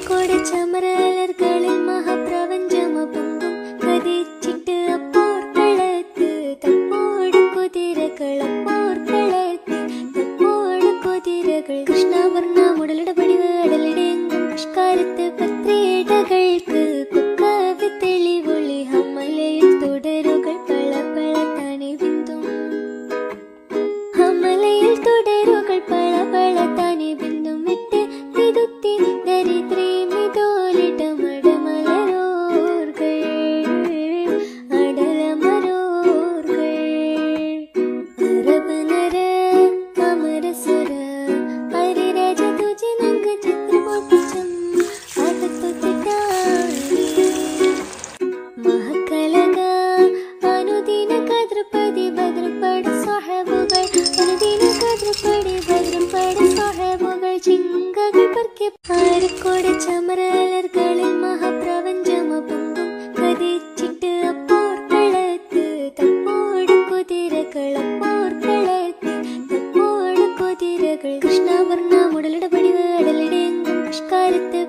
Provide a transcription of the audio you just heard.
ആരക്കോടെ ചമരലർകളിൽ മഹാപ്രപഞ്ചമപൊങ്കും കതിച്ചിട്ട് അപ്പോർക്കളത്ത് തപ്പോട് കുതിരകളപ്പോർക്കളത്ത് തപ്പോട് കുതിരകൾ കൃഷ്ണവർണ്ണ മുടലിടപടിവ് അടലിടെങ്കും പുഷ്കാരത്ത് പത്രേടകൾക്ക് കുക്കവി തെളിവൊളി ഹമലയിൽ തുടരുകൾ പള പള തനി ബിന്ദും ഹമലയിൽ തുടരുകൾ പള പള തനി ബിന്ദും വിട്ട് തിരുത്തി ദരിദ്രേ മിതോലിടമടമലരോർകൾ അടലമരോർകൾ അരബനര അമരസുര ഹരിരാജ തുജി നങ്ക ചിത്രപൊട്ടിച്ചും ആട്ടത്തൊത്തിട്ടാരി മഹക്കലക അനുദിന കദ്രപതി ഭദ്രപട സാഹബുകൾ അനുദിന കദ്രപടി ഭദ്രപട സാഹബുകൾ ചിങ്കകൾ പർക്കെ ആരക്കോടെ ചമരലർകളിൽ മഹാപ്രപഞ്ചമപൊങ്കും കതിച്ചിട്ട് അപ്പോർക്കളത്ത് തപ്പോട് കുതിരകളപ്പോർക്കളത്ത് തപ്പോട് കുതിരകൾ കൃഷ്ണവർണ്ണ മുടലിടപടിവ് അടലിടെങ്കും പുഷ്കാരത്ത്